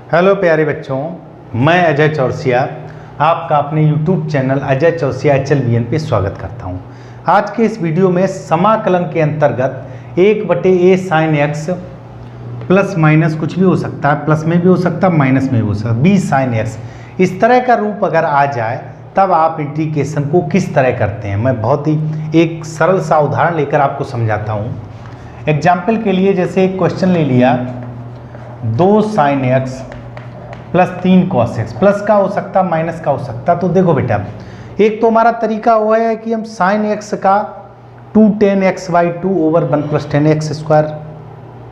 Hello प्यारे बच्चों, मैं अजय चौरसिया आपका अपने YouTube channel Ajay Chaurasia HLBN पे स्वागत करता हूं। आज के इस वीडियो में समाकलन के अंतर्गत 1/a sin x plus minus कुछ भी हो सकता है, प्लस में भी हो सकता है, माइनस में भी हो सकता है, b sin x इस तरह का रूप अगर आ जाए तब आप इंटीग्रेशन को किस तरह करते हैं। मैं बहुत ही एक सरल सा उदाहरण लेकर आपको समझाता हूँ। एग्जाम्पल के लिए जैसे एक क्वेश्चन ले लिया 2 sin x plus 3 cos x, plus का हो सकता माइनस का हो सकता। तो देखो बेटा, एक तो हमारा तरीका हुआ है कि हम sin x का 2 tan x/2 over 1 plus 10 x square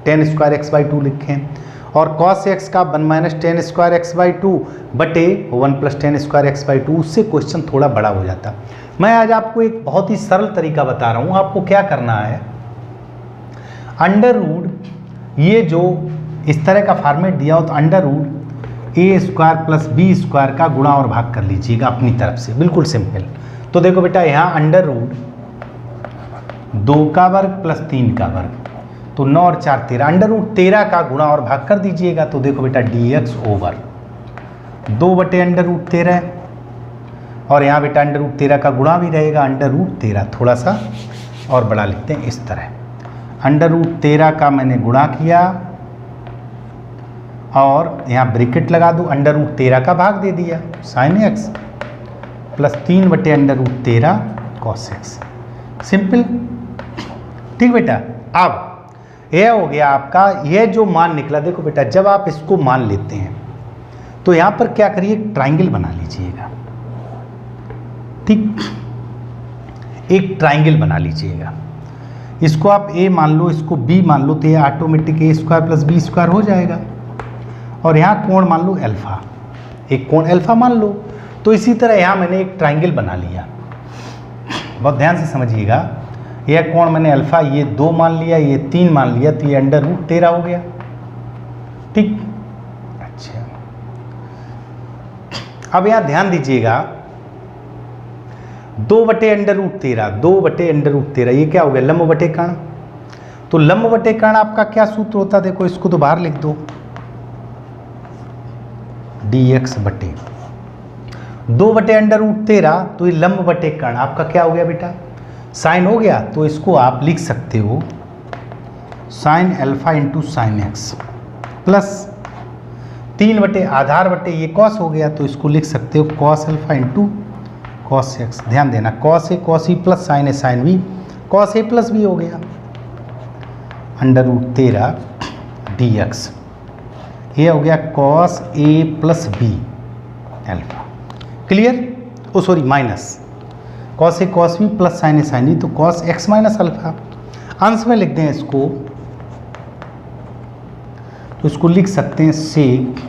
10 square x/2 लिखें और cos x का 1 माइनस 10 स्क्वायर x/2 बटे 1 प्लस 10 स्क्वायर x/2। उससे क्वेश्चन थोड़ा बड़ा हो जाता। मैं आज आपको एक बहुत ही सरल तरीका बता रहा हूँ। आपको क्या करना है, अंडर रूट ये जो इस तरह का फॉर्मेट दिया हो तो under root a square plus B square का गुणा और भाग कर लीजिएगा अपनी तरफ से, बिल्कुल सिंपल। तो देखो बेटा, यहाँ अंडर रूट 2 का वर्ग प्लस 3 का वर्ग, तो 9 और 4 13, अंडर रूट 13 का गुणा और भाग कर दीजिएगा। तो देखो बेटा, dx ओवर 2 बटे अंडर रूट 13 और यहाँ बेटा अंडर रूट 13 का गुणा भी रहेगा, अंडर रूट 13 थोड़ा सा और बड़ा लिखते हैं इस तरह। अंडर रूट 13 का मैंने गुणा किया और यहाँ ब्रैकेट लगा दूँ, अंडर रूट 13 का भाग दे दिया साइन एक्स प्लस 3 बटे under root 13 cos X. Simple, ठीक बेटा। अब यह हो गया आपका, यह जो मान निकला। देखो बेटा, जब आप इसको मान लेते हैं तो यहाँ पर क्या करिए, ट्राइंगल बना लीजिएगा। ठीक, एक ट्राइंगल बना लीजिएगा। इसको आप a मान लो, इसको b मान लो, तो ये automatic a square plus b square हो जाएगा। और यहाँ कोण मान लो अल्फा, एक कोण अल्फा मान लो। तो इसी तरह यहाँ मैंने एक ट्राइंगल बना लिया। बहुत ध्यान से समझिएगा, यह कोण मैंने अल्फा ये 2 मान लिया, ये 3 मान लिया, तो ये अंडर रूट 13 हो गया। ठीक, अच्छा। अब यहाँ ध्यान दीजिएगा, 2 बटे अंडर रूट 13, 2 बटे अंडर रूट 13, ये क्या हो गया, लंब बटे कर्ण। तो लंब बटे कर्ण आपका क्या सूत्र होता है, देखो इसको तो बाहर लिख दो, dx बटे 2 बटे अंडर रूट 13, तो ये लंब बटे कर्ण आपका क्या हो गया बेटा, साइन हो गया। तो इसको आप लिख सकते हो sine alpha into sine x plus 3 बटे आधार बटे ये कॉस हो गया, तो इसको लिख सकते हो cos alpha into cos x. ध्यान देना, cos A cos E plus sign A sine B, cos A plus B हो गया अंडर रूट 13 dx। ये हो गया cos A plus be alpha. Clear? O sorry, minus cos A cos B plus sign A sine B, तो cos x minus alpha. अंश में लिख दें इसको, तो इसको लिख सकते हैं सेक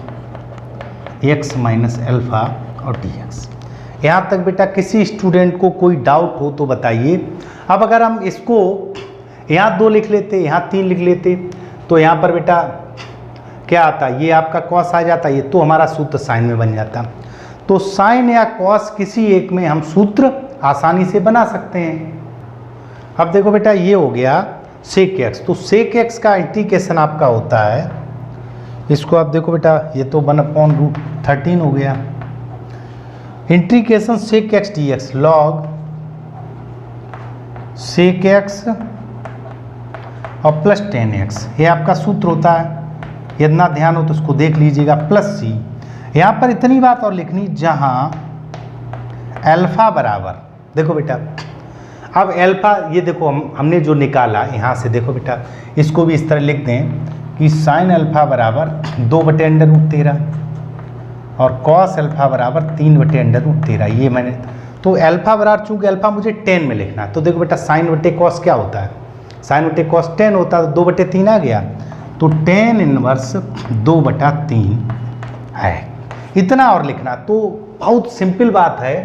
एक्स माइनस अल्फा और dx। यहाँ तक बेटा किसी स्टूडेंट को कोई डाउट हो तो बताइए। अब अगर हम इसको यहाँ 2 लिख लेते, यहाँ 3 लिख लेते, तो यहाँ पर बेटा क्या आता, ये आपका कॉस आ जाता, ये तो हमारा सूत्र साइन में बन जाता। तो साइन या कॉस किसी एक में हम सूत्र आसानी से बना सकते हैं। अब देखो बेटा, ये हो गया सेक एक्स, तो सेक एक्स का इंटीग्रेशन आपका होता है, इसको आप देखो बेटा, ये तो 1/√13 हो गया। Integration sec X dx log sec X और प्लस 10x, ये आपका सूत्र होता है। यदि ना ध्यान हो तो उसको देख लीजिएगा, प्लस सी। यहाँ पर इतनी बात और लिखनी, जहाँ अल्फा बराबर, देखो बेटा, अब अल्फा ये देखो हमने जो निकाला यहाँ से, देखो बेटा इसको भी इस तरह लिख दें कि साइन अल्फा बराबर 2 बटे अंडर रूट 13 और कॉस अल्फा बराबर 3 बटे अंडर रूट 13। ये मैंने तो अल्फा बराबर, चूँकि अल्फा मुझे 10 में लिखना है, तो देखो बेटा साइन बटे कॉस क्या होता है, साइन बटे कॉस 10 होता है, तो 2 बटे 3 आ गया, तो 10 इनवर्स 2/3 है। इतना और लिखना। तो बहुत सिंपल बात है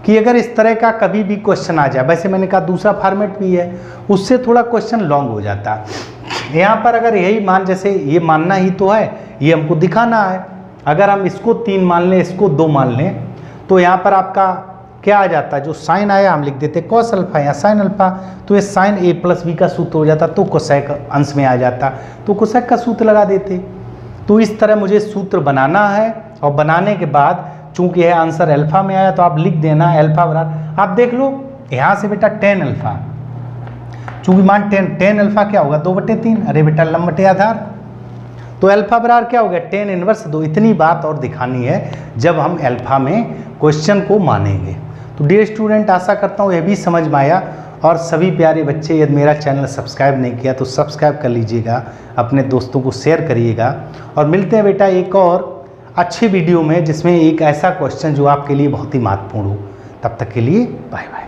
कि अगर इस तरह का कभी भी क्वेश्चन आ जाए, वैसे मैंने कहा दूसरा फॉर्मेट भी है, उससे थोड़ा क्वेश्चन लॉन्ग हो जाता है। यहाँ पर अगर यही मान, जैसे ये मानना ही तो है, ये हमको दिखाना है। अगर हम इसको 3 मान लें, इसको 2 मान लें, तो यहाँ पर आपका क्या आ जाता है, जो साइन आया हम लिख देते कॉस अल्फा या साइन अल्फा, तो ये साइन ए प्लस बी का सूत्र हो जाता, तो कोसेक अंश में आ जाता, तो कोसेक का सूत्र लगा देते। तो इस तरह मुझे सूत्र बनाना है और बनाने के बाद चूंकि यह आंसर अल्फा में आया तो आप लिख देना अल्फा बराबर, आप देख लो यहाँ से बेटा tan अल्फा, चूंकि मान tan अल्फा क्या होगा 2/3, अरे बेटा लंब बटे आधार, तो अल्फा बराबर क्या हो गया tan इनवर्स 2। इतनी बात और दिखानी है जब हम अल्फा में क्वेश्चन को मानेंगे। तो डियर स्टूडेंट, आशा करता हूँ यह भी समझ में आया। और सभी प्यारे बच्चे, यदि मेरा चैनल सब्सक्राइब नहीं किया तो सब्सक्राइब कर लीजिएगा, अपने दोस्तों को शेयर करिएगा। और मिलते हैं बेटा एक और अच्छी वीडियो में जिसमें एक ऐसा क्वेश्चन जो आपके लिए बहुत ही महत्वपूर्ण हो। तब तक के लिए बाय बाय।